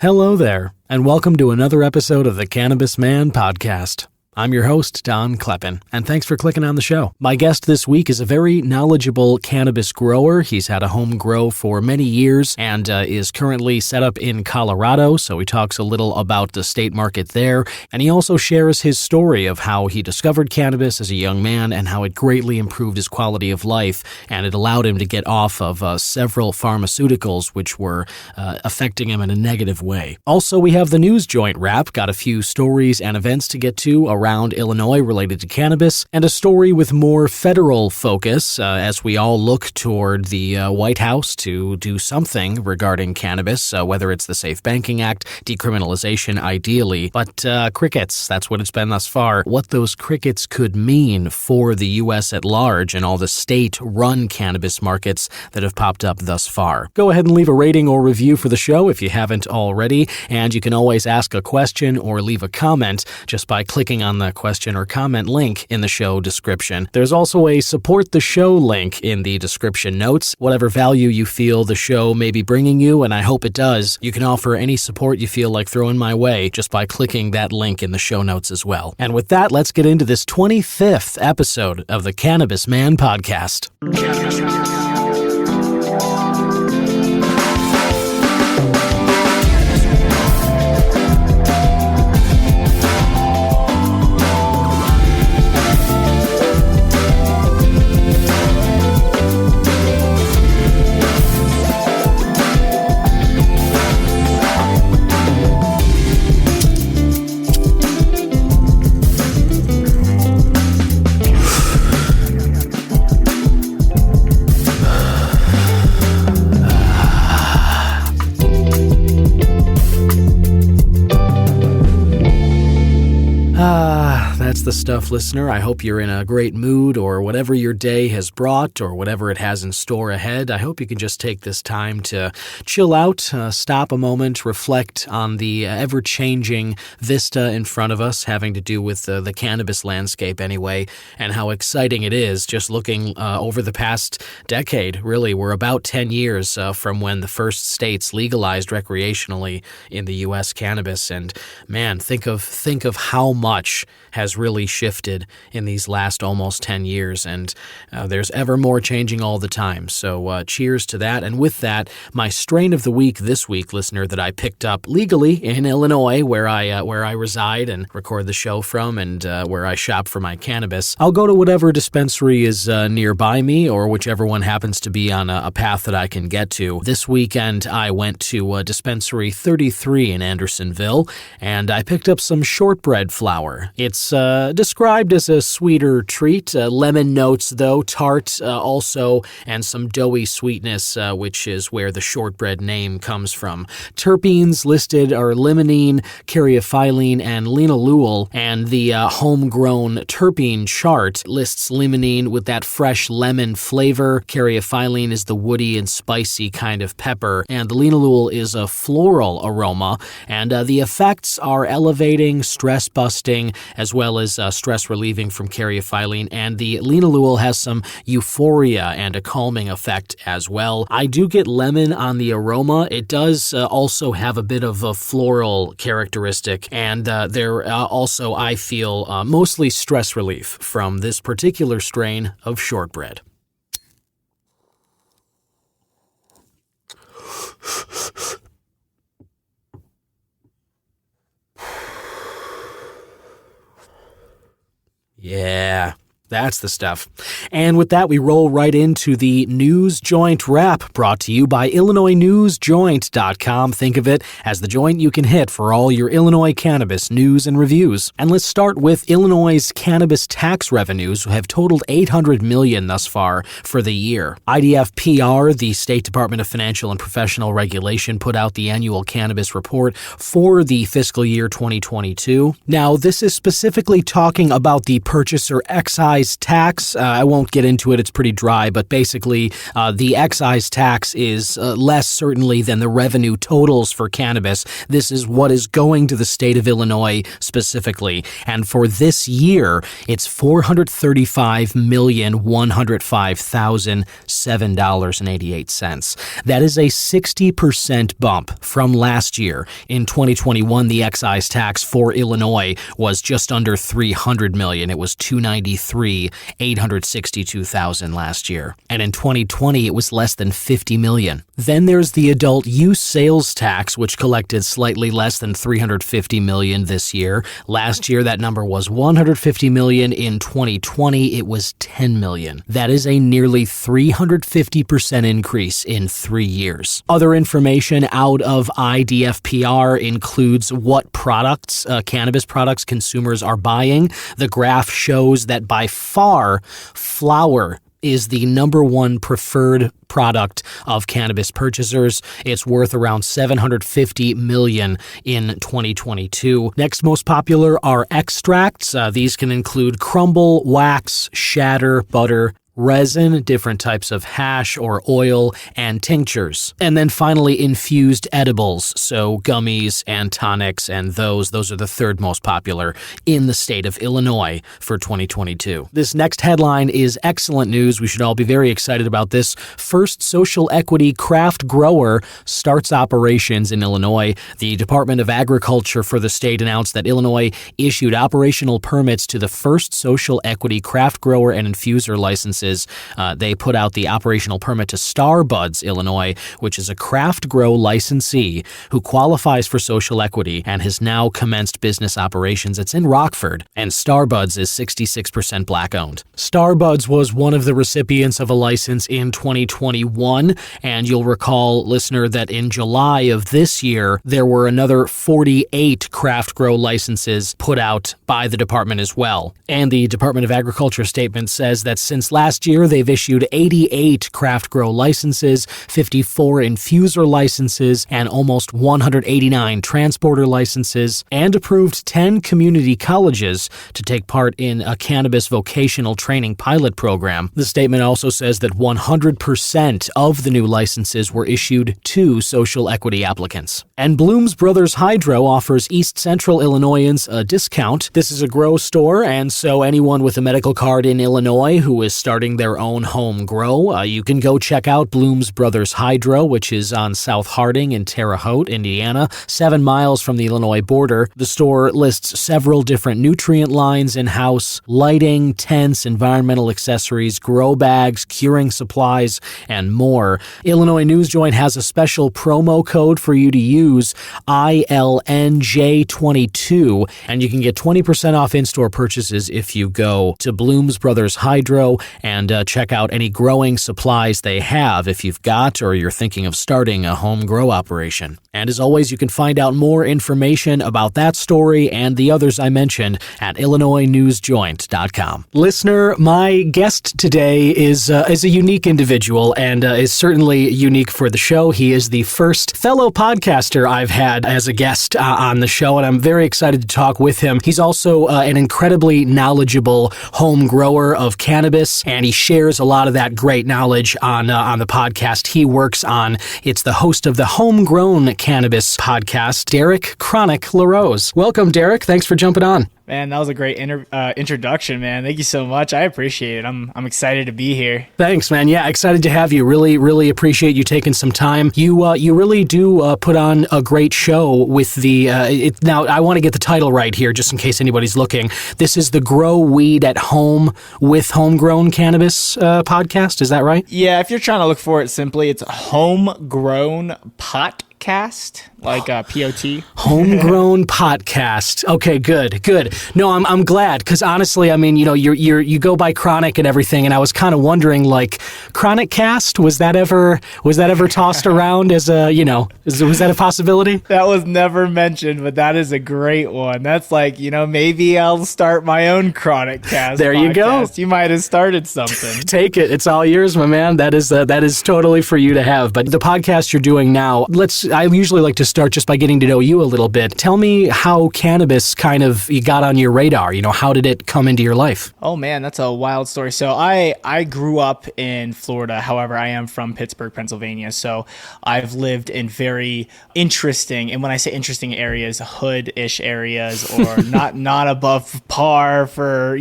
Hello there, and welcome to another episode of the Cannabis Man podcast. I'm your host, Don Kleppen, and thanks for clicking on the show. My guest this week is a very knowledgeable cannabis grower. He's had a home grow for many years and is currently set up in Colorado, so he talks a little about the state market there, and he also shares his story of how he discovered cannabis as a young man and how it greatly improved his quality of life, and it allowed him to get off of several pharmaceuticals which were affecting him in a negative way. Also, we have the news joint wrap, got a few stories and events to get to around Illinois related to cannabis, and a story with more federal focus as we all look toward the White House to do something regarding cannabis, whether it's the Safe Banking Act, decriminalization ideally, but crickets, that's what it's been thus far. What those crickets could mean for the U.S. at large and all the state-run cannabis markets that have popped up thus far. Go ahead and leave a rating or review for the show if you haven't already, and you can always ask a question or leave a comment just by clicking on the question or comment link in the show description. There's also a support the show link in the description notes. Whatever value you feel the show may be bringing you, and I hope it does, you can offer any support you feel like throwing my way just by clicking that link in the show notes as well. And with that, let's get into this 25th episode of the Cannabis Man podcast. That's the stuff, listener. I hope you're in a great mood, or whatever your day has brought, or whatever it has in store ahead. I hope you can just take this time to chill out, stop a moment, reflect on the ever-changing vista in front of us, having to do with the cannabis landscape anyway, and how exciting it is just looking over the past decade. Really, we're about 10 years from when the first states legalized recreationally in the U.S. cannabis, and man, think of how much has really shifted in these last almost 10 years, and there's ever more changing all the time. So cheers to that. And with that, my strain of the week this week, listener, that I picked up legally in Illinois, where I reside and record the show from, and where I shop for my cannabis. I'll go to whatever dispensary is nearby me, or whichever one happens to be on a path that I can get to. This weekend, I went to Dispensary 33 in Andersonville, and I picked up some shortbread flour. It's described as a sweeter treat. Lemon notes, though, tart also, and some doughy sweetness, which is where the shortbread name comes from. Terpenes listed are limonene, caryophyllene, and linalool, and the homegrown terpene chart lists limonene with that fresh lemon flavor. Caryophyllene is the woody and spicy kind of pepper, and the linalool is a floral aroma, and the effects are elevating, stress-busting, as well as stress relieving from caryophyllene, and the linalool has some euphoria and a calming effect as well. I do get lemon on the aroma. It does also have a bit of a floral characteristic, and there also, I feel, mostly stress relief from this particular strain of shortbread. Yeah, that's the stuff. And with that, we roll right into the News Joint Wrap, brought to you by IllinoisNewsJoint.com. Think of it as the joint you can hit for all your Illinois cannabis news and reviews. And let's start with Illinois' cannabis tax revenues have totaled $800 million thus far for the year. IDF-PR, the State Department of Financial and Professional Regulation, put out the annual cannabis report for the fiscal year 2022. Now, this is specifically talking about the purchaser excise excise tax, I won't get into it, it's pretty dry, but basically the excise tax is less certainly than the revenue totals for cannabis. This is what is going to the state of Illinois specifically. And for this year, it's $435,105,007.88. That is a 60% bump from last year. In 2021, the excise tax for Illinois was just under $300 million. It was $293,862,000 last year. And in 2020, it was less than $50 million. Then there's the adult use sales tax, which collected slightly less than $350 million this year. Last year, that number was $150 million. In 2020, it was $10 million. That is a nearly 350% increase in 3 years. Other information out of IDFPR includes what products, cannabis products, consumers are buying. The graph shows that by far, flower is the number one preferred product of cannabis purchasers. It's worth around $750 million in 2022. Next most popular are extracts. These can include crumble, wax, shatter, butter, resin, different types of hash or oil, and tinctures. And then finally, infused edibles, so gummies and tonics, and those are the third most popular in the state of Illinois for 2022. This next headline is excellent news. We should all be very excited about this. First social equity craft grower starts operations in Illinois. The Department of Agriculture for the state announced that Illinois issued operational permits to the first social equity craft grower and infuser licenses. They put out the operational permit to Starbuds, Illinois, which is a craft grow licensee who qualifies for social equity and has now commenced business operations. It's in Rockford, and Starbuds is 66% black-owned. Starbuds was one of the recipients of a license in 2021, and you'll recall, listener, that in July of this year, there were another 48 craft grow licenses put out by the department as well. And the Department of Agriculture statement says that since last year, they've issued 88 craft grow licenses, 54 infuser licenses, and almost 189 transporter licenses, and approved 10 community colleges to take part in a cannabis vocational training pilot program. The statement also says that 100% of the new licenses were issued to social equity applicants. And Bloom's Brothers Hydro offers East Central Illinoisans a discount. This is a grow store, and so anyone with a medical card in Illinois who is starting their own home grow, you can go check out Bloom's Brothers Hydro, which is on South Harding in Terre Haute, Indiana, 7 miles from the Illinois border. The store lists several different nutrient lines in-house, lighting, tents, environmental accessories, grow bags, curing supplies, and more. Illinois News Joint has a special promo code for you to use, ILNJ22, and you can get 20% off in-store purchases if you go to Bloom's Brothers Hydro and check out any growing supplies they have if you've got or you're thinking of starting a home grow operation. And as always, you can find out more information about that story and the others I mentioned at IllinoisNewsJoint.com. Listener, my guest today is a unique individual and is certainly unique for the show. He is the first fellow podcaster I've had as a guest on the show, and I'm very excited to talk with him. He's also an incredibly knowledgeable home grower of cannabis, and he shares a lot of that great knowledge on the podcast he works on. It's the host of the Homegrown Cannabis podcast, Derek Kronic Larose. Welcome, Derek. Thanks for jumping on. Man, that was a great introduction, man. Thank you so much. I appreciate it. I'm excited to be here. Thanks, man. Yeah, excited to have you. Really appreciate you taking some time. You really do put on a great show with the. Now, I want to get the title right here, just in case anybody's looking. This is the Grow Weed at Home with Homegrown Cannabis podcast. Is that right? Yeah, if you're trying to look for it simply, it's Homegrown Podcast, like POT. Homegrown podcast. Okay, good. No, I'm glad, because honestly, I mean, you go by Kronic and everything, and I was kind of wondering, like, Kronic Cast, was that ever tossed around as a, was that a possibility? That was never mentioned, but that is a great one. That's like, maybe I'll start my own Kronic Cast. There you go. You might have started something. Take it. It's all yours, my man. That is totally for you to have. But the podcast you're doing now, I usually like to start just by getting to know you a little bit. Tell me how cannabis kind of you got on your radar. How did it come into your life? Oh man, that's a wild story. So I grew up in Florida. However, I am from Pittsburgh, Pennsylvania. So I've lived in very interesting, and when I say interesting areas, hood-ish areas, or not above par for,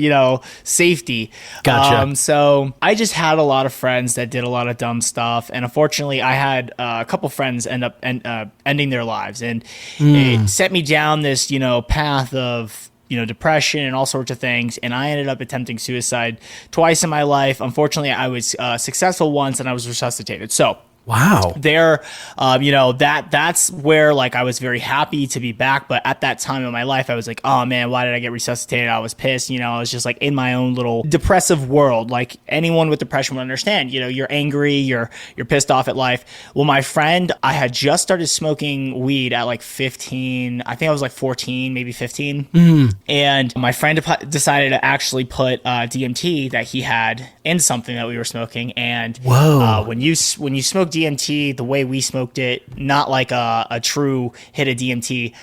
safety. Gotcha. So I just had a lot of friends that did a lot of dumb stuff, and unfortunately, I had a couple friends end up ending their lives, and it set me down this path of depression and all sorts of things. And I ended up attempting suicide twice in my life. Unfortunately, I was successful once, and I was resuscitated. So wow. There, that's where like I was very happy to be back. But at that time in my life, I was like, oh man, why did I get resuscitated? I was pissed. I was just like in my own little depressive world. Like anyone with depression would understand. You're angry, you're pissed off at life. Well, my friend, I had just started smoking weed at like 15. I think I was like 14, maybe 15. And my friend decided to actually put DMT that he had in something that we were smoking. And when you smoke DMT the way we smoked it, not like a true hit of DMT,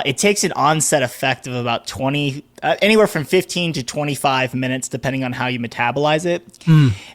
it takes an onset effect of about 20 anywhere from 15 to 25 minutes, depending on how you metabolize it.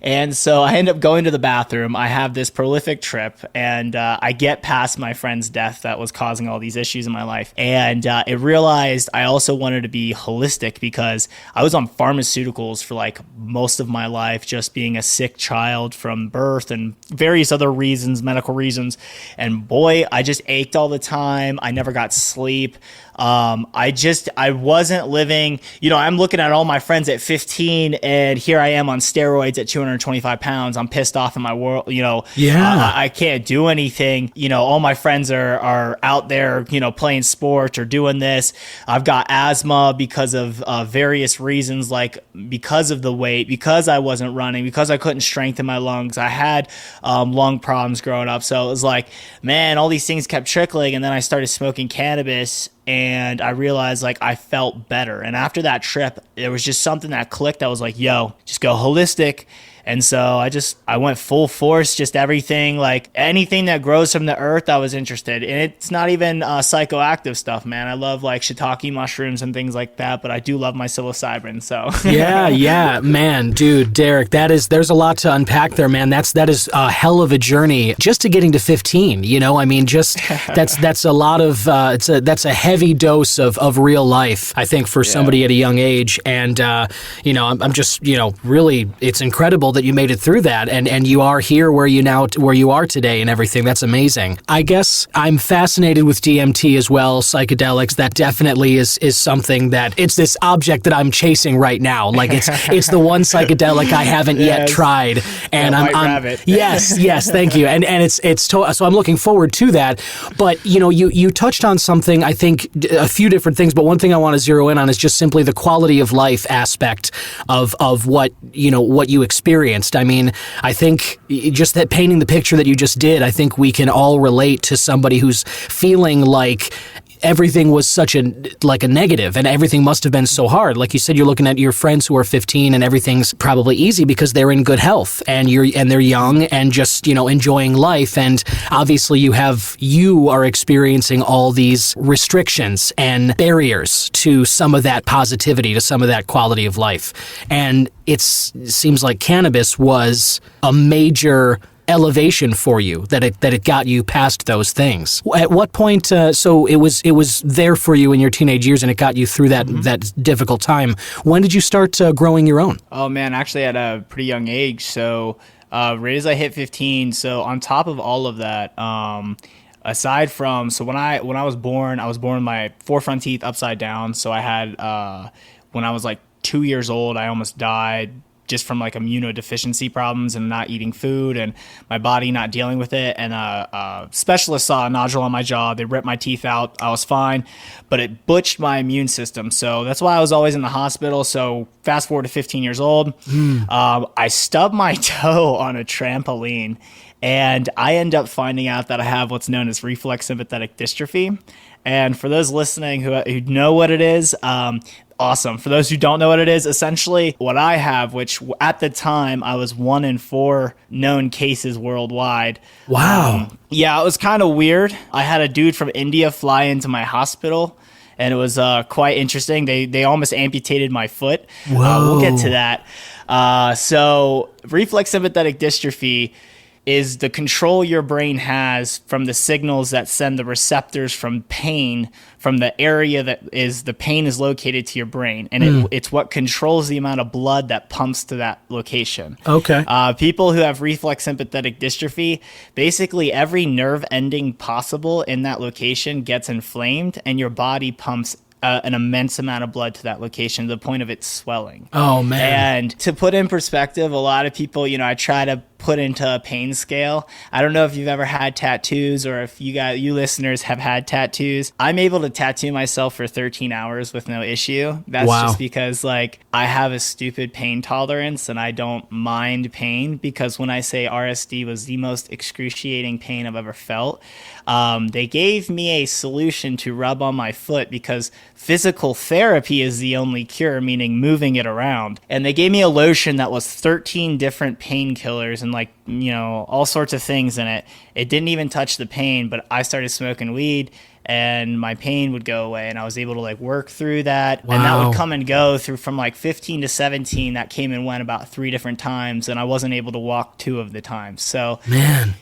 And so I end up going to the bathroom. I have this prolific trip, and I get past my friend's death that was causing all these issues in my life. And I realized I also wanted to be holistic, because I was on pharmaceuticals for like most of my life, just being a sick child from birth and various other reasons, medical reasons. And boy, I just ached all the time. I never got sleep. I wasn't living, I'm looking at all my friends at 15, and here I am on steroids at 225 pounds. I'm pissed off in my world, I can't do anything. All my friends are out there, playing sports or doing this. I've got asthma because of various reasons, like because of the weight, because I wasn't running, because I couldn't strengthen my lungs. I had lung problems growing up. So it was like, man, all these things kept trickling. And then I started smoking cannabis, and I realized like I felt better. And after that trip, there was just something that clicked. I was like, yo, just go holistic. And so I went full force, just everything, like anything that grows from the earth, I was interested. And it's not even psychoactive stuff, man. I love like shiitake mushrooms and things like that, but I do love my psilocybin. So yeah, man, dude, Derek, there's a lot to unpack there, man. That is a hell of a journey just to getting to 15. I mean, just that's a lot of that's a heavy dose of real life, I think, for somebody at a young age. And I'm just really, it's incredible that you made it through that, and you are here where you are today and everything. That's amazing. I guess I'm fascinated with DMT as well, psychedelics. That definitely is something that it's this object that I'm chasing right now. Like it's the one psychedelic I haven't yet tried, and I'm yes, thank you. And so I'm looking forward to that. But you touched on something, I think a few different things, but one thing I want to zero in on is just simply the quality of life aspect of what you experienced. I mean, I think just that painting the picture that you just did, I think we can all relate to somebody who's feeling like everything was such a negative, and everything must have been so hard. Like you said, you're looking at your friends who are 15 and everything's probably easy because they're in good health and they're young and just, enjoying life. And obviously you are experiencing all these restrictions and barriers to some of that positivity, to some of that quality of life. And it seems like cannabis was a major elevation for you, that it got you past those things. At what point? So it was there for you in your teenage years, and it got you through that difficult time. When did you start growing your own? Oh man, actually at a pretty young age. So right as I hit 15. So on top of all of that, aside from when I was born with my 4 front teeth upside down. So I had when I was like 2 years old, I almost died just from like immunodeficiency problems and not eating food and my body not dealing with it. And a specialist saw a nodule on my jaw. They ripped my teeth out. I was fine, but it butched my immune system. So that's why I was always in the hospital. So fast forward to 15 years old, I stubbed my toe on a trampoline, and I end up finding out that I have what's known as reflex sympathetic dystrophy. And for those listening who know what it is, Awesome. For those who don't know what it is, essentially what I have, which at the time I was 1 in 4 known cases worldwide. Wow. Yeah, it was kind of weird. I had a dude from India fly into my hospital, and it was quite interesting. They almost amputated my foot. We'll get to that. So reflex sympathetic dystrophy is the control your brain has from the signals that send the receptors from pain from the area that is the pain is located to your brain. And it's what controls the amount of blood that pumps to that location. Okay. People who have reflex sympathetic dystrophy, basically every nerve ending possible in that location gets inflamed and your body pumps an immense amount of blood to that location to the point of it swelling. Oh, man. And to put in perspective, a lot of people, I try to put into a pain scale. I don't know if you've ever had tattoos or if you listeners have had tattoos. I'm able to tattoo myself for 13 hours with no issue. That's just because I have a stupid pain tolerance and I don't mind pain, because when I say RSD was the most excruciating pain I've ever felt, they gave me a solution to rub on my foot because physical therapy is the only cure, meaning moving it around. And they gave me a lotion that was 13 different painkillers and all sorts of things in it. It didn't even touch the pain, but I started smoking weed and my pain would go away and I was able to work through that. Wow. And that would come and go through from 15 to 17. That came and went about 3 different times and I wasn't able to walk 2 of the times. So, man,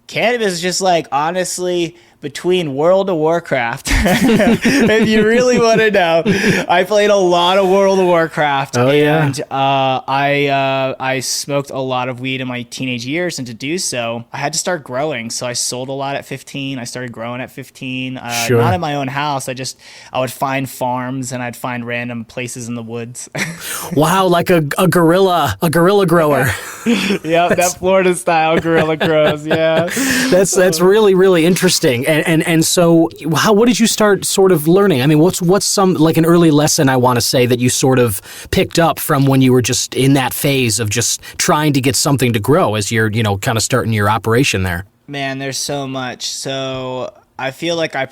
cannabis is just honestly, between World of Warcraft, if you really want to know, I played a lot of World of Warcraft. Oh, and I smoked a lot of weed in my teenage years, and to do so, I had to start growing. So I sold a lot at 15. I started growing at 15. Not in my own house. I would find farms and I'd find random places in the woods. Wow, like a guerrilla grower. Yeah, that Florida style guerrilla grows. Yeah, that's really, really interesting. And so what did you start sort of learning? I mean, what's some an early lesson, I want to say, that you sort of picked up from when you were just in that phase of just trying to get something to grow as you're, kind of starting your operation there? Man, there's so much. So I feel like I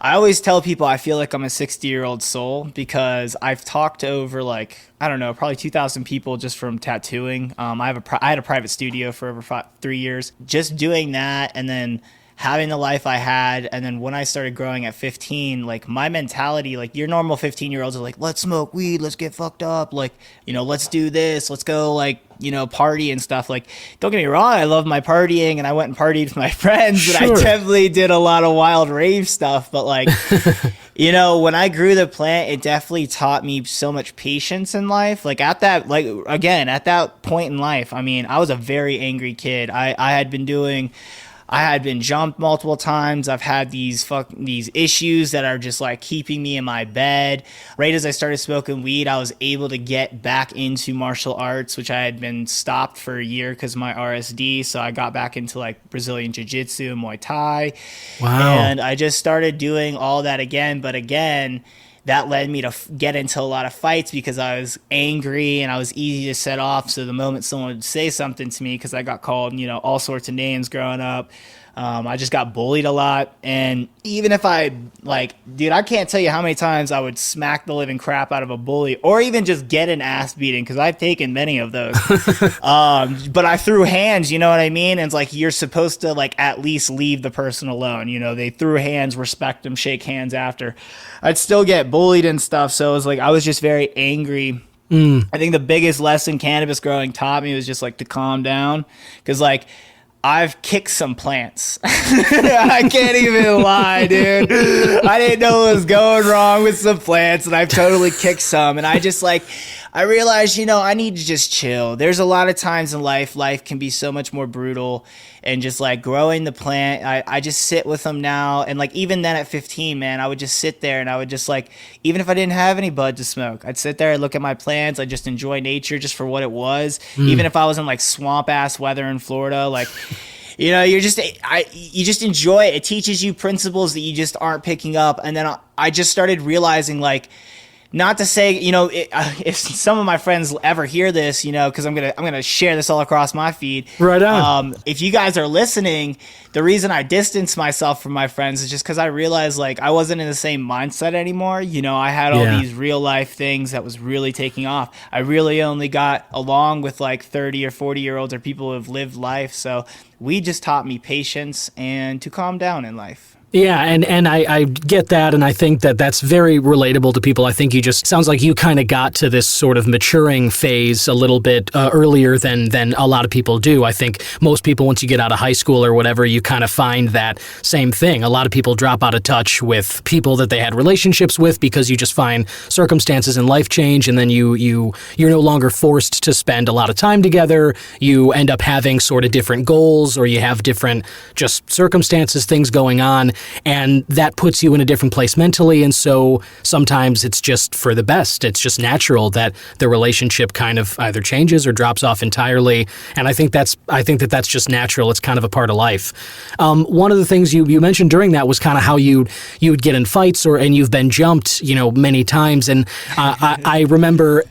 always tell people I feel like I'm a 60-year-old soul because I've talked to over I don't know, probably 2,000 people just from tattooing. I had a private studio for over 3 years. Just doing that and then having the life I had, and then when I started growing at 15, my mentality, your normal 15-year-olds are let's smoke weed, let's get fucked up, let's do this, let's go, party and stuff. Don't get me wrong, I love my partying, and I went and partied with my friends, but I definitely did a lot of wild rave stuff, but when I grew the plant, it definitely taught me so much patience in life. At that point in life, I mean, I was a very angry kid. I had been jumped multiple times. I've had these issues that are just keeping me in my bed. Right as I started smoking weed, I was able to get back into martial arts, which I had been stopped for a year because of my RSD. So I got back into Brazilian Jiu-Jitsu and Muay Thai. Wow. And I just started doing all that again. But again, that led me to get into a lot of fights because I was angry and I was easy to set off. So the moment someone would say something to me, because I got called, all sorts of names growing up, I just got bullied a lot. And even if I I can't tell you how many times I would smack the living crap out of a bully or even just get an ass beating, because I've taken many of those. But I threw hands, you know what I mean? And it's you're supposed to at least leave the person alone. They threw hands, respect them, shake hands after. I'd still get bullied and stuff. So it was I was just very angry. I think the biggest lesson cannabis growing taught me was just to calm down, because I've kicked some plants. I can't even lie, dude. I didn't know what was going wrong with some plants, and I've totally kicked some. And I just I realized, I need to just chill. There's a lot of times in life can be so much more brutal, and just growing the plant, I just sit with them now. And even then at 15, man, I would just sit there and I would just even if I didn't have any bud to smoke, I'd sit there and look at my plants. I just enjoy nature just for what it was. Even if I was in swamp ass weather in Florida, you just enjoy it. It teaches you principles that you just aren't picking up. And then I just started realizing not to say, if some of my friends ever hear this, because I'm gonna share this all across my feed. Right on. If you guys are listening, the reason I distance myself from my friends is just because I realized like I wasn't in the same mindset anymore. I had all these real life things that was really taking off. I really only got along with like 30 or 40-year-olds or people who have lived life. So weed just taught me patience and to calm down in life. Yeah, and I get that, and I think that that's very relatable to people. I think sounds like you kind of got to this sort of maturing phase a little bit earlier than a lot of people do. I think most people, once you get out of high school or whatever, you kind of find that same thing. A lot of people drop out of touch with people that they had relationships with because you just find circumstances in life change, and then you're no longer forced to spend a lot of time together. You end up having sort of different goals, or you have different just circumstances, things going on. And that puts you in a different place mentally. And so sometimes it's just for the best. It's just natural that the relationship kind of either changes or drops off entirely. And I think that's just natural. It's kind of a part of life. One of the things you mentioned during that was kind of how you'd get in fights and you've been jumped, many times. And I remember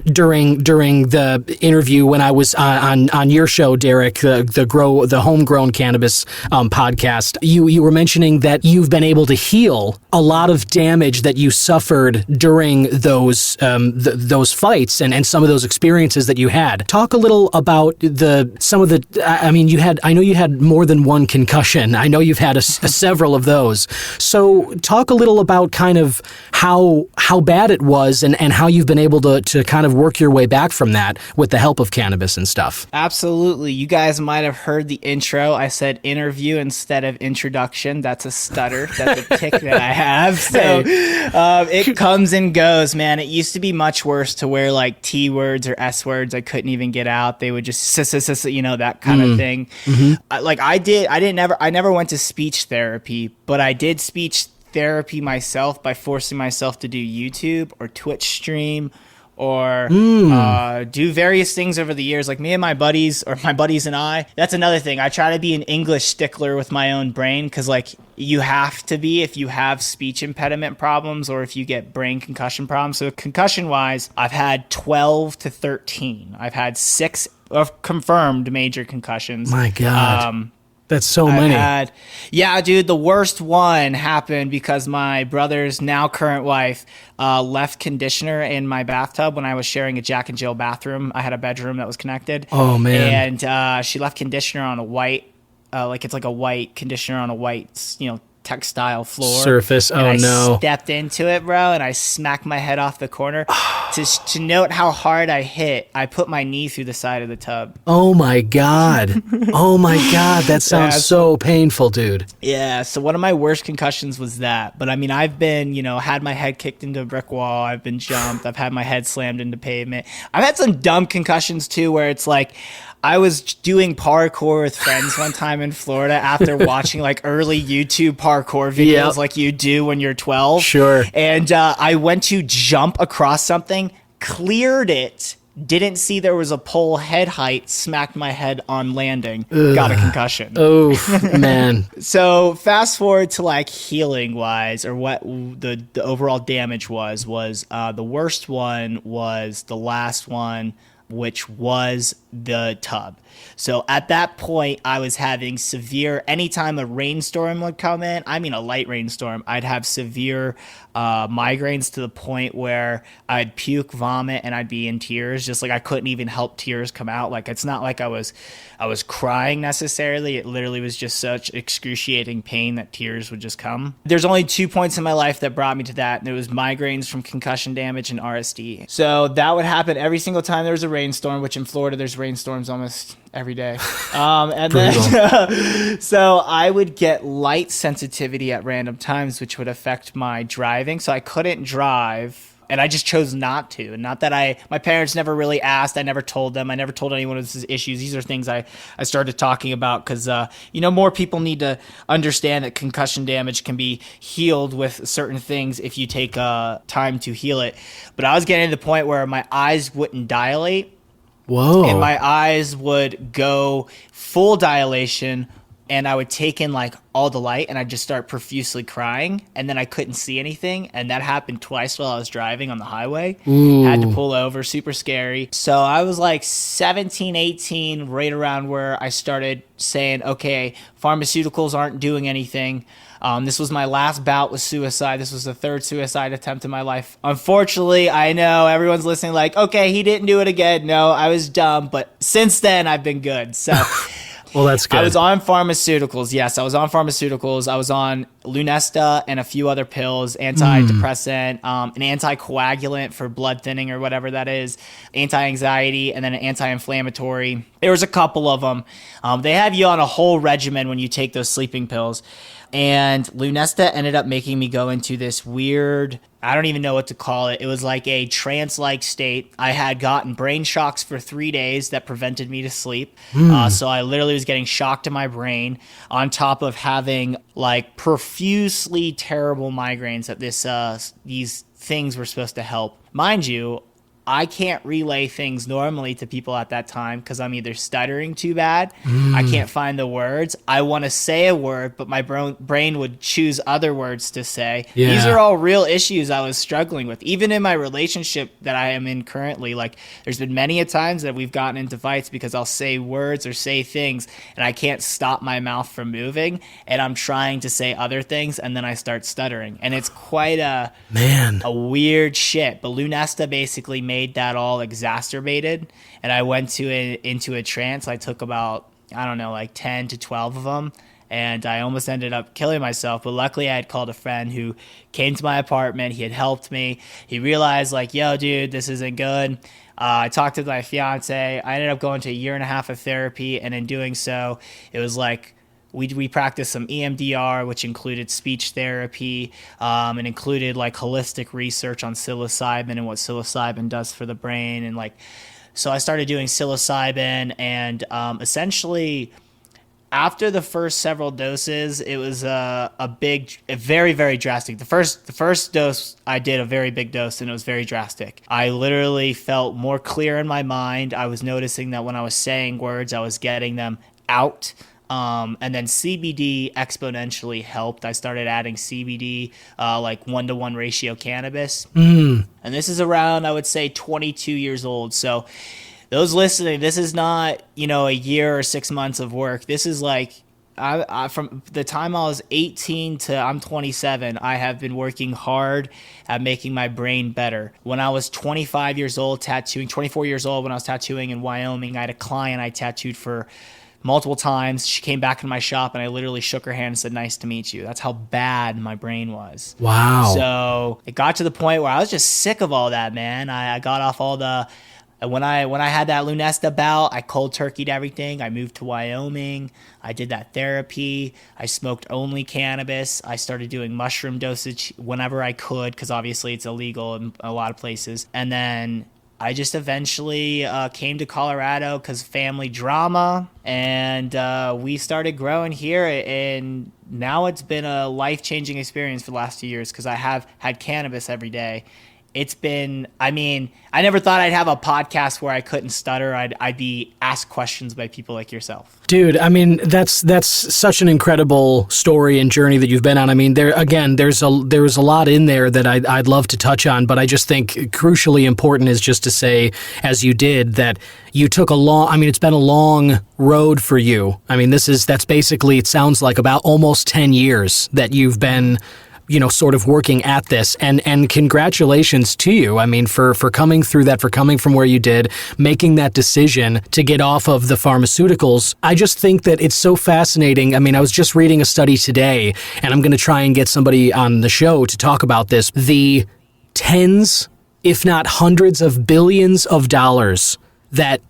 during the interview when I was on your show, Derek, the Homegrown Cannabis podcast, you were mentioning that you've been able to heal a lot of damage that you suffered during those fights and some of those experiences that you had. Talk a little about I know you had more than one concussion. I know you've had several of those. So talk a little about kind of how bad it was and how you've been able to kind of work your way back from that with the help of cannabis and stuff. Absolutely. You guys might have heard the intro. I said interview instead of introduction. That's a stutter. That's a tick that I have. So it comes and goes, man. It used to be much worse to where like T words or S words I couldn't even get out. They would just that kind of thing. Mm-hmm. I never went to speech therapy, but I did speech therapy myself by forcing myself to do YouTube or Twitch stream or do various things over the years. Like me and my buddies and I, that's another thing. I try to be an English stickler with my own brain because like you have to be if you have speech impediment problems or if you get brain concussion problems. So concussion wise, I've had 12 to 13. I've had 6 of confirmed major concussions. My God. That's so many. Yeah, dude, the worst one happened because my brother's now current wife left conditioner in my bathtub when I was sharing a Jack and Jill bathroom. I had a bedroom that was connected. Oh, man. And she left conditioner on a white, it's like a white conditioner on a white, textile floor. Surface. Oh, no. I stepped into it, bro, and I smacked my head off the corner. To note how hard I hit, I put my knee through the side of the tub. Oh, my God. Oh, my God. That sounds so painful, dude. Yeah, so one of my worst concussions was that. But, I mean, I've been, had my head kicked into a brick wall. I've been jumped. I've had my head slammed into pavement. I've had some dumb concussions, too, where it's like I was doing parkour with friends one time in Florida after watching like early YouTube parkour videos like you do when you're 12. Sure. And I went to jump across something, cleared it, didn't see there was a pole head height, smacked my head on landing, got a concussion. Oh, man. So fast forward to like healing wise or what the overall damage was the worst one was the last one, which was the tub. So at that point, I was having anytime a rainstorm would come in, I mean a light rainstorm, I'd have severe migraines to the point where I'd puke, vomit, and I'd be in tears. Just like I couldn't even help tears come out. Like it's not like I was crying necessarily. It literally was just such excruciating pain that tears would just come. There's only 2 points in my life that brought me to that, and it was migraines from concussion damage and RSD. So that would happen every single time there was a rainstorm, which in Florida there's rainstorms almost every day. And then so I would get light sensitivity at random times, which would affect my driving. So I couldn't drive. And I just chose not to. Not that my parents never really asked. I never told them. I never told anyone of these issues. These are things I started talking about because, more people need to understand that concussion damage can be healed with certain things if you take time to heal it. But I was getting to the point where my eyes wouldn't dilate. Whoa. And my eyes would go full dilation and I would take in like all the light and I'd just start profusely crying, and then I couldn't see anything. And that happened twice while I was driving on the highway. Had to pull over, super scary. So I was like 17, 18, right around where I started saying, okay, pharmaceuticals aren't doing anything. This was my last bout with suicide. This was the third suicide attempt in my life. Unfortunately, I know everyone's listening like, okay, he didn't do it again. No, I was dumb. But since then, I've been good. So well, that's good. I was on pharmaceuticals. Yes, I was on pharmaceuticals. I was on Lunesta and a few other pills, antidepressant, an anticoagulant for blood thinning or whatever that is, anti-anxiety, and then an anti-inflammatory. There was a couple of them. They have you on a whole regimen when you take those sleeping pills. And Lunesta ended up making me go into this weird, I don't even know what to call it. It was like a trance-like state. I had gotten brain shocks for 3 days that prevented me to sleep. So I literally was getting shocked to my brain on top of having like profusely terrible migraines that these things were supposed to help. Mind you, I can't relay things normally to people at that time because I'm either stuttering too bad, I can't find the words, I want to say a word, but my brain would choose other words to say. Yeah. These are all real issues I was struggling with. Even in my relationship that I am in currently, like there's been many a times that we've gotten into fights because I'll say words or say things and I can't stop my mouth from moving, and I'm trying to say other things and then I start stuttering. And it's quite a weird shit. But Lunesta basically made that all exacerbated, and I went into a trance. I took about, I don't know, like 10 to 12 of them, and I almost ended up killing myself. But luckily I had called a friend who came to my apartment. He had helped me. He realized like, yo dude, this isn't good. I talked to my fiance. I ended up going to a 1.5 years of therapy, and in doing so, it was like we practiced some EMDR, which included speech therapy, and included like holistic research on psilocybin and what psilocybin does for the brain. And like, so I started doing psilocybin, and essentially after the first several doses, it was very, very drastic. The first dose, I did a very big dose, and it was very drastic. I literally felt more clear in my mind. I was noticing that when I was saying words, I was getting them out. And then CBD exponentially helped. I started adding CBD, like 1-to-1 ratio cannabis. And this is around, I would say, 22 years old. So those listening, this is not, a year or 6 months of work. This is like, I from the time I was 18 to I'm 27, I have been working hard at making my brain better. When I was 25 years old, 24 years old when I was tattooing in Wyoming, I had a client I tattooed for multiple times. She came back in my shop and I literally shook her hand and said, "Nice to meet you." That's how bad my brain was. Wow. So it got to the point where I was just sick of all that, man. I got off all the, when I had that Lunesta bout, I cold turkeyed everything. I moved to Wyoming. I did that therapy. I smoked only cannabis. I started doing mushroom dosage whenever I could, because obviously it's illegal in a lot of places. And then I just eventually came to Colorado because family drama, and we started growing here, and now it's been a life-changing experience for the last 2 years because I have had cannabis every day. It's been, I never thought I'd have a podcast where I couldn't stutter. I'd be asked questions by people like yourself. Dude, that's such an incredible story and journey that you've been on. There's a lot in there that I'd love to touch on, but I just think crucially important is just to say, as you did, that you took it's been a long road for you. That's basically, it sounds like about almost 10 years that you've been sort of working at this, and congratulations to you. For coming through that, for coming from where you did, making that decision to get off of the pharmaceuticals. I just think that it's so fascinating. I was just reading a study today, and I'm going to try and get somebody on the show to talk about this. The tens, if not hundreds of billions of dollars that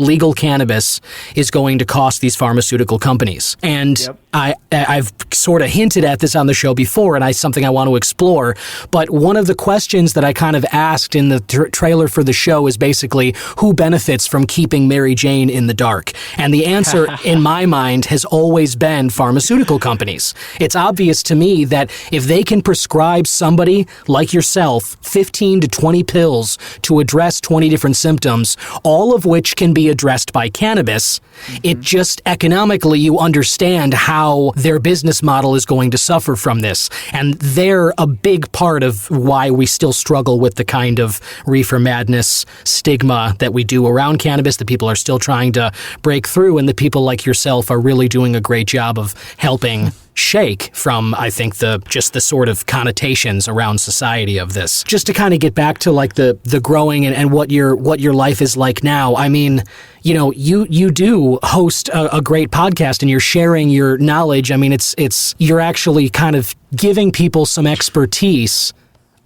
legal cannabis is going to cost these pharmaceutical companies. And I've sort of hinted at this on the show before, and something I want to explore. But one of the questions that I kind of asked in the trailer for the show is basically who benefits from keeping Mary Jane in the dark? And the answer in my mind has always been pharmaceutical companies. It's obvious to me that if they can prescribe somebody like yourself 15 to 20 pills to address 20 different symptoms, all of which can be addressed by cannabis, it just economically you understand how their business model is going to suffer from this. And they're a big part of why we still struggle with the kind of reefer madness stigma that we do around cannabis, that people are still trying to break through, and the people like yourself are really doing a great job of helping shake from, I think, the sort of connotations around society of this. Just to kind of get back to like the growing and what your life is like now. I mean, you know, you do host a great podcast and you're sharing your knowledge. I mean, it's you're actually kind of giving people some expertise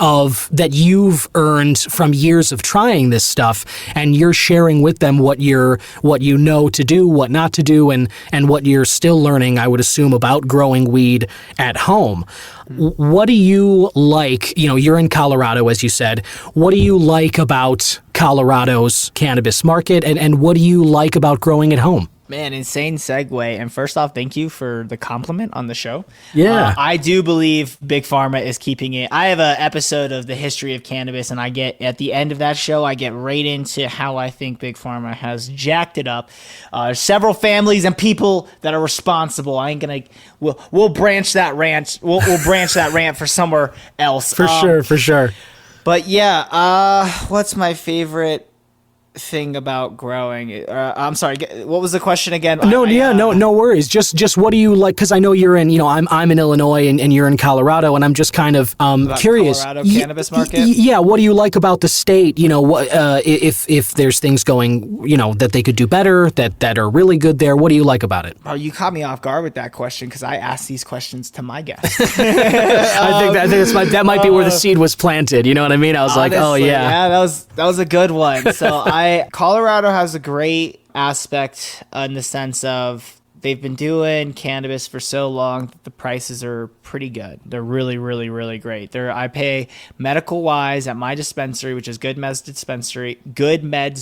of that you've earned from years of trying this stuff, and you're sharing with them what you know to do, what not to do, and what you're still learning, I would assume, about growing weed at home. What do you like? You know, you're in Colorado, as you said. What do you like about Colorado's cannabis market, and what do you like about growing at home? Man, insane segue. And first off, thank you for the compliment on the show. Yeah. I do believe Big Pharma is keeping it. I have an episode of the history of cannabis, and I get at the end of that show, I get right into how I think Big Pharma has jacked it up. Several families and people that are responsible. I ain't gonna. We'll branch that rant. We'll branch that rant for somewhere else. For sure. But yeah, what's my favorite thing about growing? I'm sorry, what was the question again? No worries. Just what do you like? Because I know you're in, I'm in Illinois and you're in Colorado, and I'm just kind of curious. Colorado cannabis market. Yeah, what do you like about the state? You know, what if there's things going, that they could do better, that are really good there. What do you like about it? Oh, you caught me off guard with that question because I asked these questions to my guests. I think that might be where the seed was planted. You know what I mean? I was honestly, like, oh yeah, that was a good one. So Colorado has a great aspect in the sense of they've been doing cannabis for so long that the prices are pretty good. They're really, really, really great. I pay medical wise at my dispensary, which is Good Meds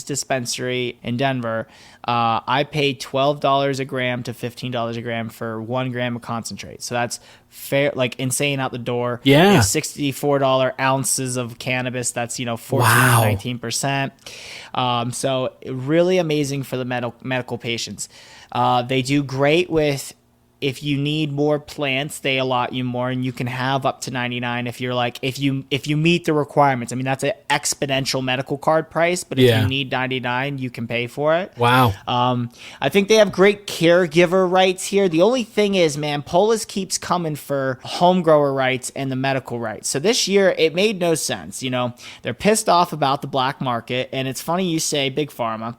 Dispensary in Denver. I pay $12 a gram to $15 a gram for 1 gram of concentrate. So that's fair, like insane out the door. Yeah. They have $64 ounces of cannabis. That's, 14 wow. 19%. So really amazing for the medical patients. They do great with, if you need more plants, they allot you more, and you can have up to 99 if you're like, if you meet the requirements. I mean, that's an exponential medical card price, but if you need 99, you can pay for it. Wow. I think they have great caregiver rights here. The only thing is, man, Polis keeps coming for home grower rights and the medical rights. So this year, it made no sense. They're pissed off about the black market, and it's funny you say Big Pharma.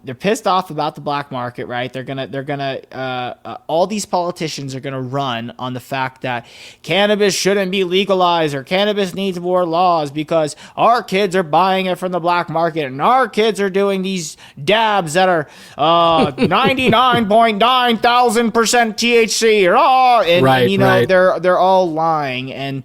They're pissed off about the black market, right? They're gonna all these politicians are going to run on the fact that cannabis shouldn't be legalized or cannabis needs more laws because our kids are buying it from the black market and our kids are doing these dabs that are 99.9 thousand % THC right. They're all lying. And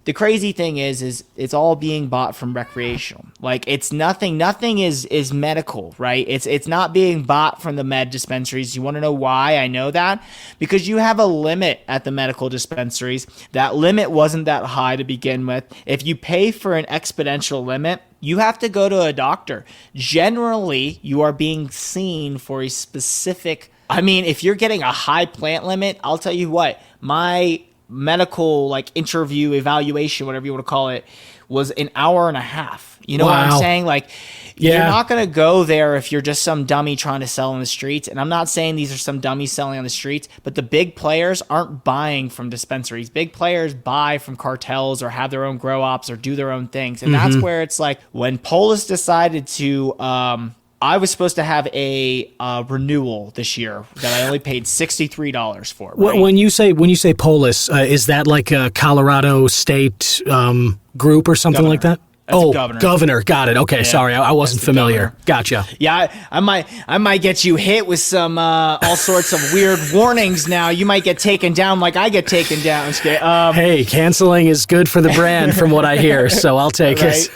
the crazy thing is it's all being bought from recreational. Like it's nothing is medical, right? It's not being bought from the med dispensaries. You want to know why I know that? Because you have a limit at the medical dispensaries. That limit wasn't that high to begin with. If you pay for an exponential limit, you have to go to a doctor. Generally, you are being seen for a specific, if you're getting a high plant limit, I'll tell you what, my medical interview evaluation, whatever you want to call it, was an hour and a half. You know what I'm saying? You're not going to go there if you're just some dummy trying to sell on the streets. And I'm not saying these are some dummies selling on the streets, but the big players aren't buying from dispensaries. Big players buy from cartels or have their own grow ops or do their own things. And that's where it's like when Polis decided to I was supposed to have a renewal this year that I only paid $63 for. Right? When you say Polis, is that like a Colorado state group or something like that? Oh, governor. governor. Got it. Okay, sorry, I wasn't familiar. Governor. Gotcha. Yeah, I might get you hit with some all sorts of weird warnings now. You might get taken down like I get taken down. Hey, canceling is good for the brand from what I hear, so I'll take it.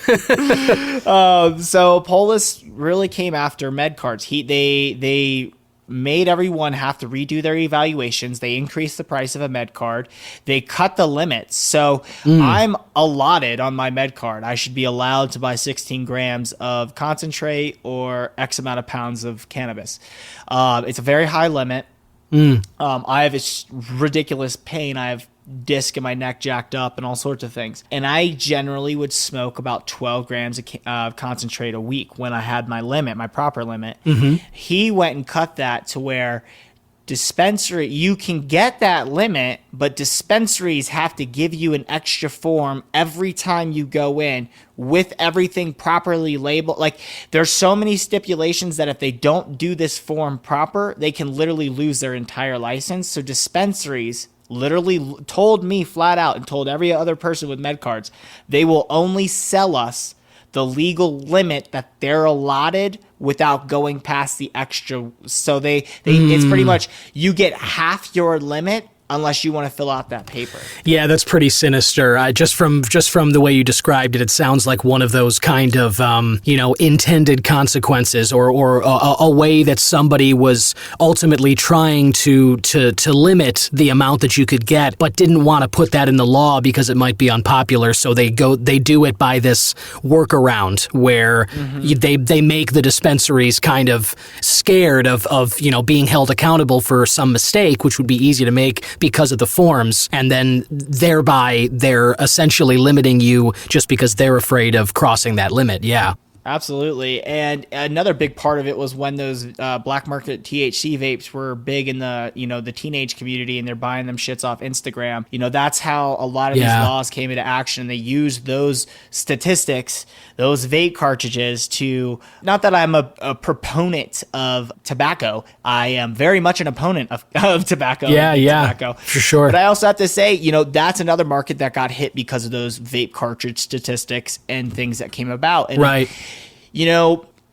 So Polis really came after med cards. They made everyone have to redo their evaluations. They increased the price of a med card. They cut the limits. So I'm allotted on my med card. I should be allowed to buy 16 grams of concentrate or X amount of pounds of cannabis. It's a very high limit. I have a ridiculous pain. I have disc in my neck jacked up and all sorts of things. And I generally would smoke about 12 grams of concentrate a week when I had my limit, my proper limit. He went and cut that to where dispensary, you can get that limit, but dispensaries have to give you an extra form every time you go in with everything properly labeled. Like, there's so many stipulations that if they don't do this form proper, they can literally lose their entire license. So dispensaries literally told me flat out, and told every other person with med cards, they will only sell us the legal limit that they're allotted without going past the extra. So it's pretty much, you get half your limit unless you want to fill out that paper. Yeah, that's pretty sinister. Just from the way you described it, it sounds like one of those kind of intended consequences, or a way that somebody was ultimately trying to limit the amount that you could get, but didn't want to put that in the law because it might be unpopular. So they do it by this workaround where they make the dispensaries kind of scared of being held accountable for some mistake, which would be easy to make because of the forms, and then thereby they're essentially limiting you just because they're afraid of crossing that limit. Yeah. Absolutely. And another big part of it was when those black market THC vapes were big in the, the teenage community, and they're buying them shits off Instagram. That's how a lot of these laws came into action. They used those statistics, those vape cartridges to, not that I'm a proponent of tobacco. I am very much an opponent of tobacco. Tobacco, for sure. But I also have to say, that's another market that got hit because of those vape cartridge statistics and things that came about. And right.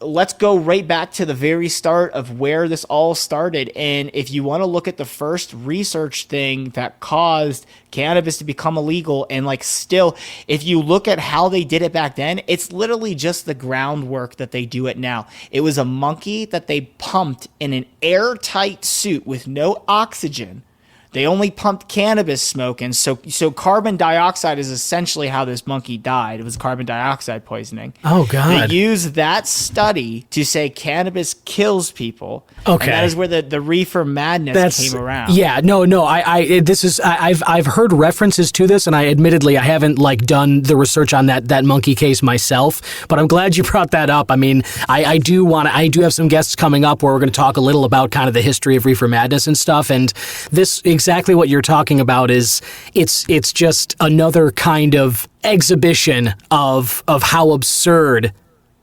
Let's go right back to the very start of where this all started. And if you want to look at the first research thing that caused cannabis to become illegal, and still, if you look at how they did it back then, it's literally just the groundwork that they do it now. It was a monkey that they pumped in an airtight suit with no oxygen. They only pumped cannabis smoke in, so carbon dioxide is essentially how this monkey died. It was carbon dioxide poisoning. Oh, God. They used that study to say cannabis kills people. Okay. And that is where the reefer madness came around. Yeah, no, I've heard references to this, and I haven't done the research on that monkey case myself, but I'm glad you brought that up. I mean, I do have some guests coming up where we're going to talk a little about kind of the history of reefer madness and stuff, and this exactly what you're talking about is it's just another kind of exhibition of how absurd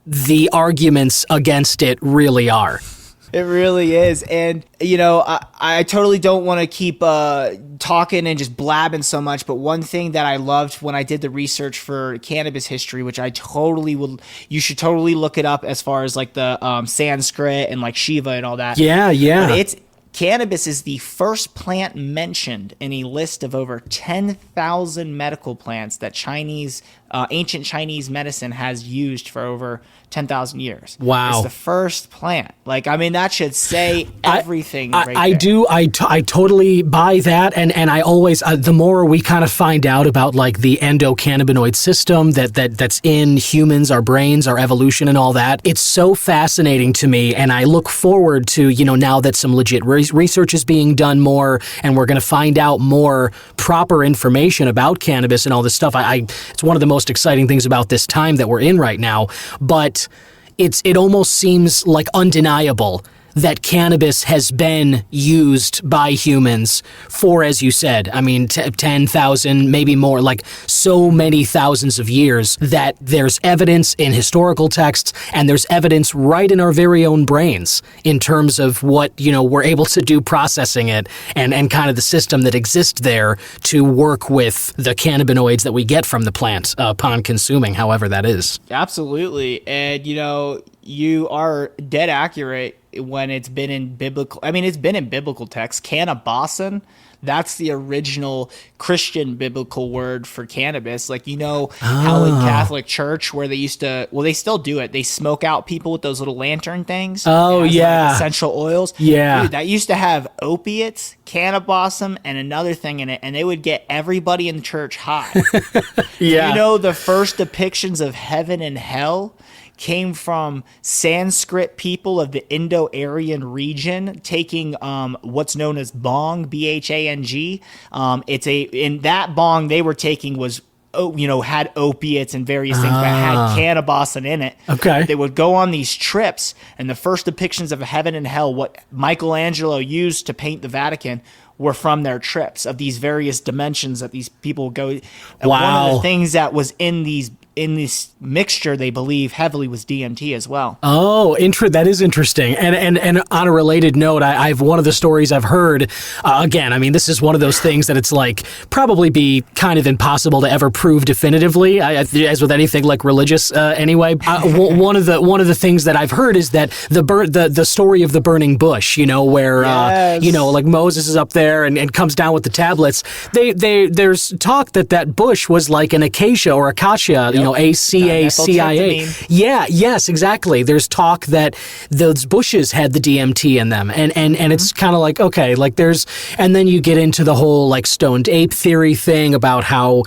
the arguments against it really are. It really is. And, I totally don't want to keep talking and just blabbing so much. But one thing that I loved when I did the research for cannabis history, which you should totally look it up as far as the Sanskrit and Shiva and all that. Yeah. But cannabis is the first plant mentioned in a list of over 10,000 medical plants that ancient Chinese medicine has used for over 10,000 years. Wow. It's the first plant. That should say everything right I there. do. I totally buy that. And I always, the more we kind of find out about the endocannabinoid system that's in humans, our brains, our evolution and all that, it's so fascinating to me. And I look forward to, now that some legit research is being done more, and we're going to find out more proper information about cannabis and all this stuff. It's one of the most exciting things about this time that we're in right now. But it almost seems undeniable that cannabis has been used by humans for, as you said, I mean, 10,000, maybe more, like so many thousands of years, that there's evidence in historical texts and there's evidence right in our very own brains in terms of what, we're able to do processing it and kind of the system that exists there to work with the cannabinoids that we get from the plant upon consuming, however that is. Absolutely. And, you are dead accurate when it's been in biblical texts. Cannabosin, that's the original Christian biblical word for cannabis. Like, how in Catholic Church where they used to, they still do it. They smoke out people with those little lantern things. Oh, yeah. Like essential oils. Yeah. Dude, that used to have opiates, cannabosin, and another thing in it. And they would get everybody in the church high. Yeah. The first depictions of heaven and hell came from Sanskrit people of the Indo-Aryan region taking what's known as bong, B-H-A-N-G. In that bong they were taking was had opiates and various things, but had cannabosin in it. Okay. They would go on these trips, and the first depictions of heaven and hell, what Michelangelo used to paint the Vatican, were from their trips of these various dimensions that these people go. And wow. One of the things that was in this mixture, they believe heavily, was DMT as well. Oh, that is interesting. And on a related note, I've one of the stories I've heard, again, I mean, this is one of those things that it's like probably be kind of impossible to ever prove definitively, as with anything like religious anyway. One of the things that I've heard is that the story of the burning bush, where, yes. Like Moses is up there and comes down with the tablets. There's talk that bush was like an acacia or acacia, ACACIA. Yeah, yes, exactly. There's talk that those bushes had the DMT in them. And it's kind of like, okay, like and then you get into the whole like stoned ape theory thing about how,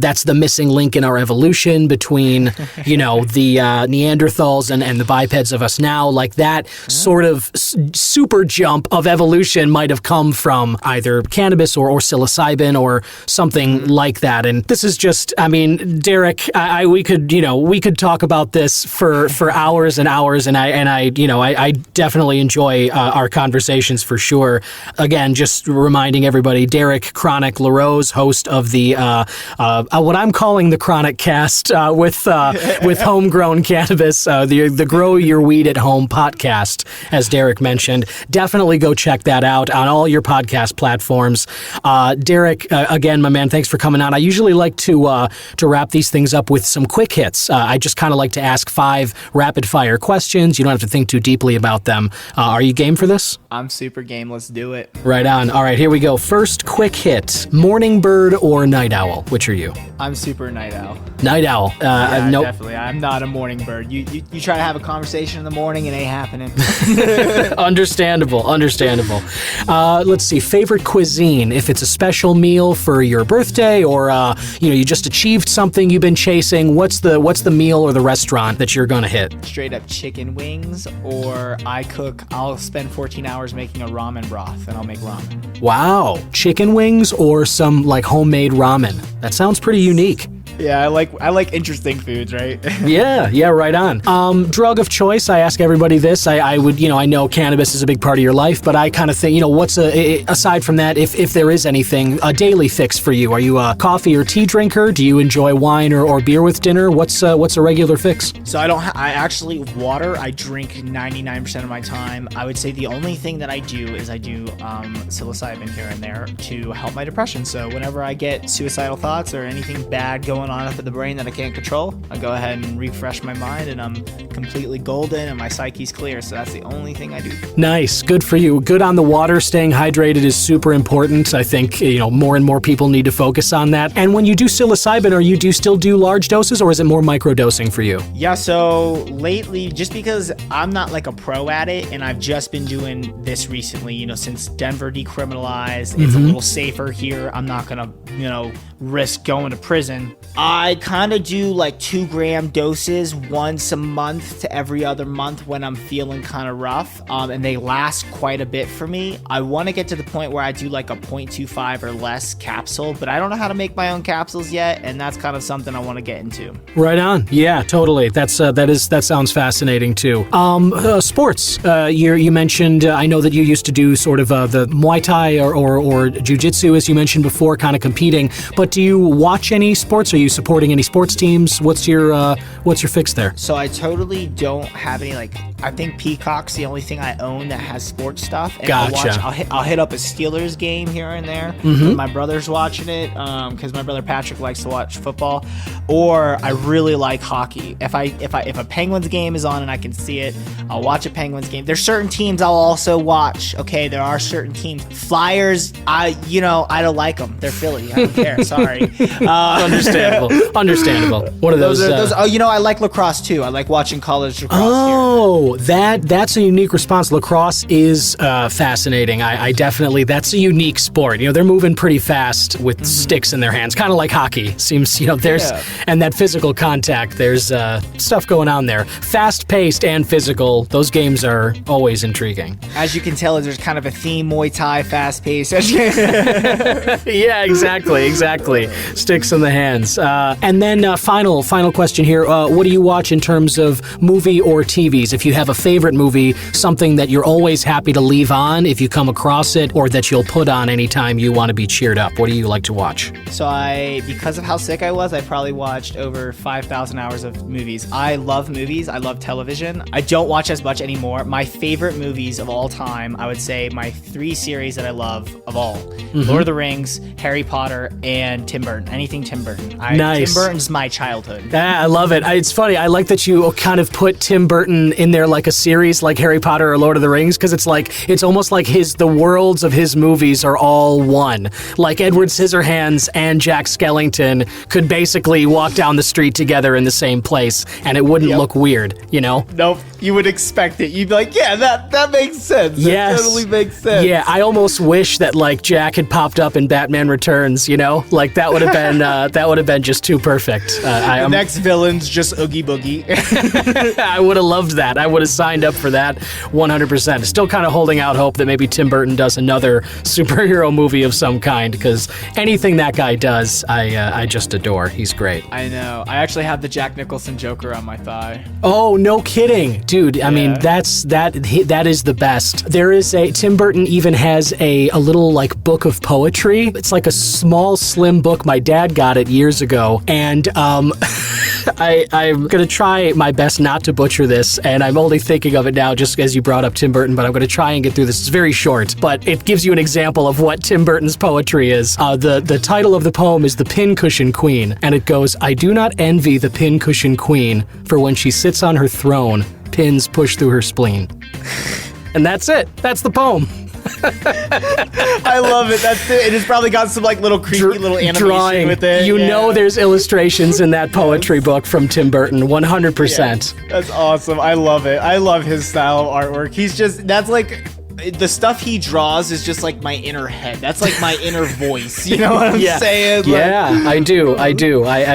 that's the missing link in our evolution between, the Neanderthals and the bipeds of us now. Like that sort of super jump of evolution might have come from either cannabis or psilocybin or something like that. And this is just, I mean, Derek, we could talk about this for hours and hours, and I definitely enjoy our conversations for sure. Again, just reminding everybody, Derek Kronic Larose, host of the what I'm calling the Kronic Cast with homegrown cannabis, the Grow Your Weed at Home podcast, as Derek mentioned. Definitely go check that out on all your podcast platforms. Derek, again, my man, thanks for coming on. I usually like to wrap these things up with some quick hits. I just kind of like to ask 5 rapid fire questions. You don't have to think too deeply about them. Are you game for this? I'm super game. Let's do it. Right on. All right, here we go. First quick hit. Morning bird or night owl? Which are you? I'm super night owl. Night owl. Nope. Definitely. I'm not a morning bird. You try to have a conversation in the morning, it ain't happening. Understandable. Let's see. Favorite cuisine? If it's a special meal for your birthday or you just achieved something you've been chasing, what's the meal or the restaurant that you're gonna hit? Straight up chicken wings, or I'll spend 14 hours making a ramen broth and I'll make ramen. Wow. Chicken wings or some like homemade ramen. That sounds pretty unique. Yeah, I like interesting foods, right? yeah, right on. Drug of choice, I ask everybody this. I would, I know cannabis is a big part of your life, but I kind of think, what's aside from that, if there is anything, a daily fix for you? Are you a coffee or tea drinker? Do you enjoy wine or beer with dinner? What's a regular fix? So water I drink 99% of my time. I would say the only thing that I do is psilocybin here and there to help my depression. So whenever I get suicidal thoughts or anything bad going on up in the brain that I can't control, I go ahead and refresh my mind and I'm completely golden and my psyche's clear. So that's the only thing I do. Nice. Good for you. Good on the water. Staying hydrated is super important. I think, more and more people need to focus on that. And when you do psilocybin, do you still do large doses or is it more microdosing for you? Yeah, so lately, just because I'm not like a pro at it and I've just been doing this recently, since Denver decriminalized, it's a little safer here. I'm not going to, risk going to prison. I kind of do like 2-gram doses once a month to every other month when I'm feeling kind of rough, and they last quite a bit for me. I want to get to the point where I do like a 0.25 or less capsule, but I don't know how to make my own capsules yet, and that's kind of something I want to get into. Right on. Yeah, totally. That sounds fascinating too. Sports. You mentioned. I know that you used to do sort of the Muay Thai or Jiu-Jitsu, as you mentioned before, kind of competing. But do you watch any sports? Are you supporting any sports teams? What's your fix there? So I totally don't have any, like, I think Peacock's the only thing I own that has sports stuff. And Gotcha. I'll hit up a Steelers game here and there. Mm-hmm. My brother's watching it because my brother Patrick likes to watch football. Or I really like hockey. If a Penguins game is on and I can see it, I'll watch a Penguins game. There's certain teams I'll also watch. Okay, there are certain teams. Flyers, I don't like them. They're Philly. I don't care. Sorry. Understandable. What are those? I like lacrosse too. I like watching college lacrosse. Oh, that's a unique response. Lacrosse is fascinating. I definitely, that's a unique sport. They're moving pretty fast with sticks in their hands, kind of like hockey. Seems, and that physical contact, there's stuff going on there. Fast-paced and physical, those games are always intriguing. As you can tell, there's kind of a theme, Muay Thai, fast-paced. Yeah, exactly. Sticks in the hands. And then final question here. What do you watch in terms of movie or TVs? If you have a favorite movie, something that you're always happy to leave on if you come across it, or that you'll put on anytime you want to be cheered up, what do you like to watch? So because of how sick I was, I probably watched over 5,000 hours of movies. I love movies. I love television. I don't watch as much anymore. My favorite movies of all time, I would say my 3 series that I love of all. Mm-hmm. Lord of the Rings, Harry Potter, and Tim Burton. Anything Tim Burton. Nice. Tim Burton's my childhood. Yeah, I love it. It's funny. I like that you kind of put Tim Burton in there like a series like Harry Potter or Lord of the Rings, because it's almost like the worlds of his movies are all one. Like Edward Scissorhands and Jack Skellington could basically walk down the street together in the same place and it wouldn't look weird, Nope. You would expect it. You'd be like, yeah, that makes sense. Yes. That totally makes sense. Yeah, I almost wish that like Jack had popped up in Batman Returns, Like that would have been just too perfect. The next villain's just Oogie Boogie. I would have loved that. I would have signed up for that 100%. Still kind of holding out hope that maybe Tim Burton does another superhero movie of some kind, because anything that guy does, I just adore. He's great. I know. I actually have the Jack Nicholson Joker on my thigh. Oh, no kidding. Dude, I mean, that is the best. There is Tim Burton even has a little like book of poetry. It's like a small, slim book. My dad got it years ago, and I'm going to try my best not to butcher this, and I'm only thinking of it now just as you brought up Tim Burton, but I'm going to try and get through this. It's very short, but it gives you an example of what Tim Burton's poetry is. The title of the poem is The Pincushion Queen, and it goes, "I do not envy the pincushion queen, for when she sits on her throne, pins push through her spleen." And that's it. That's the poem. I love it. That's it. It has probably got some like little creepy little animation drawing with it. You know there's illustrations in that poetry book from Tim Burton, 100%. Yeah. That's awesome. I love it. I love his style of artwork. That's like the stuff he draws is just like my inner head. That's like my inner voice. You know what I'm saying? Yeah, I do.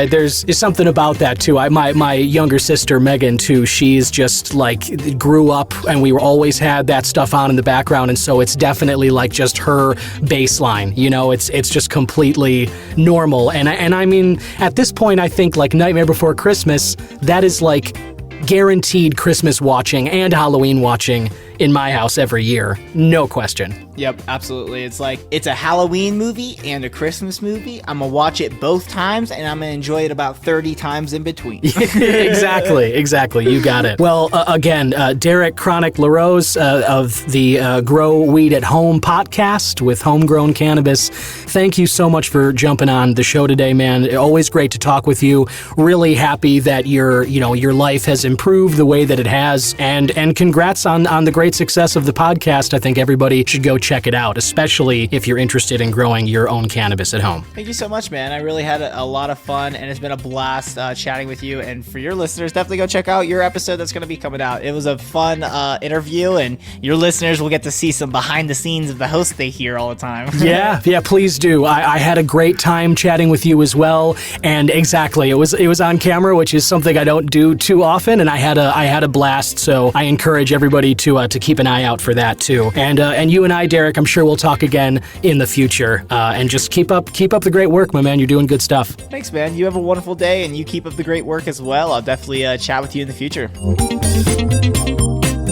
There's something about that too. My younger sister Megan too. She's just like grew up, and we always had that stuff on in the background, and so it's definitely like just her baseline. It's just completely normal. And I mean, at this point, I think like Nightmare Before Christmas, that is like guaranteed Christmas watching and Halloween watching in my house every year. No question. Yep, absolutely. It's like, it's a Halloween movie and a Christmas movie. I'm going to watch it both times, and I'm going to enjoy it about 30 times in between. Exactly. You got it. Well, again, Derek Kronic Larose of the Grow Weed at Home podcast with Homegrown Cannabis. Thank you so much for jumping on the show today, man. Always great to talk with you. Really happy that your life has improved the way that it has, and congrats on the great success of the podcast. I think everybody should go check it out, especially if you're interested in growing your own cannabis at home. Thank you so much, man. I really had a lot of fun, and it's been a blast chatting with you. And for your listeners, definitely go check out your episode that's going to be coming out. It was a fun interview, and your listeners will get to see some behind the scenes of the host they hear all the time. Yeah, please do. I had a great time chatting with you as well, and exactly, it was on camera, which is something I don't do too often, and I had a blast. So I encourage everybody to keep an eye out for that too. And you and I, Derek, I'm sure we'll talk again in the future. And just keep up the great work, my man. You're doing good stuff. Thanks, man. You have a wonderful day, and you keep up the great work as well. I'll definitely chat with you in the future.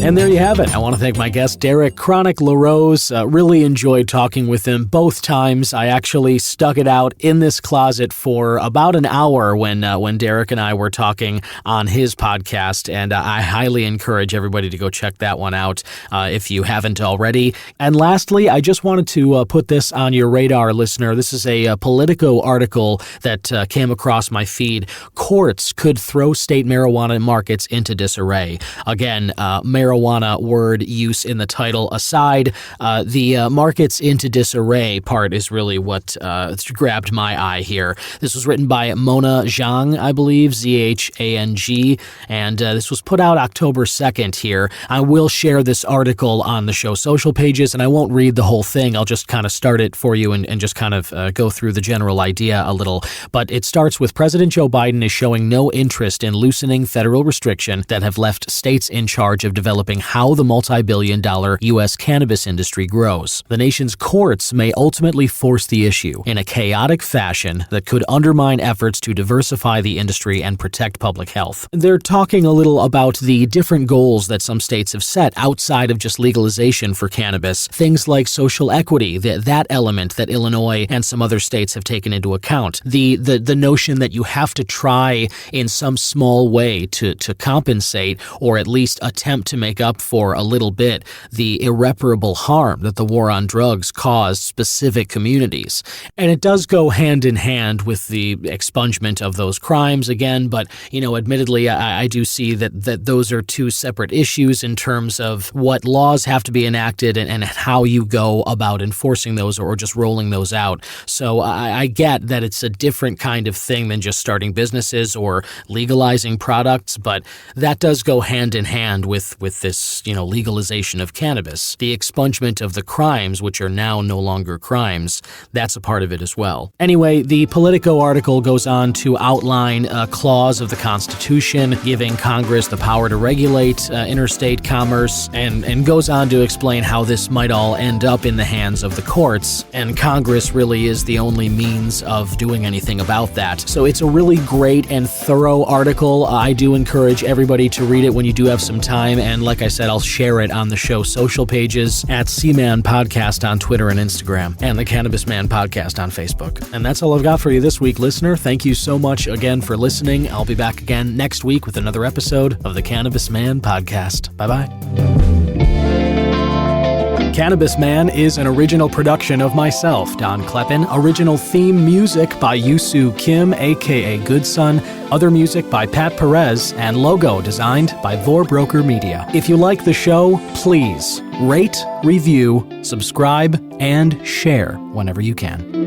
And there you have it. I want to thank my guest, Derek Kronic Larose. Really enjoyed talking with him both times. I actually stuck it out in this closet for about an hour when Derek and I were talking on his podcast, and I highly encourage everybody to go check that one out if you haven't already. And lastly, I just wanted to put this on your radar, listener. This is a Politico article that came across my feed. Courts could throw state marijuana markets into disarray. Again, marijuana word use in the title aside, the markets into disarray part is really what grabbed my eye here. This was written by Mona Zhang, I believe, Zhang, and this was put out October 2nd here. I will share this article on the show social pages, and I won't read the whole thing. I'll just kind of start it for you and just kind of go through the general idea a little. But it starts with President Joe Biden is showing no interest in loosening federal restriction that have left states in charge of developing how the multi-billion-dollar U.S. cannabis industry grows. The nation's courts may ultimately force the issue in a chaotic fashion that could undermine efforts to diversify the industry and protect public health. They're talking a little about the different goals that some states have set outside of just legalization for cannabis. Things like social equity, that element that Illinois and some other states have taken into account. The notion that you have to try in some small way to compensate or at least attempt to make up for a little bit the irreparable harm that the war on drugs caused specific communities. And it does go hand in hand with the expungement of those crimes again, but, admittedly, I do see that those are two separate issues in terms of what laws have to be enacted and how you go about enforcing those or just rolling those out. So I get that it's a different kind of thing than just starting businesses or legalizing products, but that does go hand in hand with this, legalization of cannabis. The expungement of the crimes, which are now no longer crimes, that's a part of it as well. Anyway, the Politico article goes on to outline a clause of the Constitution giving Congress the power to regulate interstate commerce and goes on to explain how this might all end up in the hands of the courts, and Congress really is the only means of doing anything about that. So it's a really great and thorough article. I do encourage everybody to read it when you do have some time, and like I said, I'll share it on the show social pages at C-Man Podcast on Twitter and Instagram, and the Cannabis Man Podcast on Facebook. And that's all I've got for you this week, listener. Thank you so much again for listening. I'll be back again next week with another episode of the Cannabis Man Podcast. Bye-bye. Cannabis Man is an original production of myself, Don Kleppen. Original theme music by Yusu Kim, aka Good Son. Other music by Pat Perez, and logo designed by Vorbroker Media. If you like the show, please rate, review, subscribe, and share whenever you can.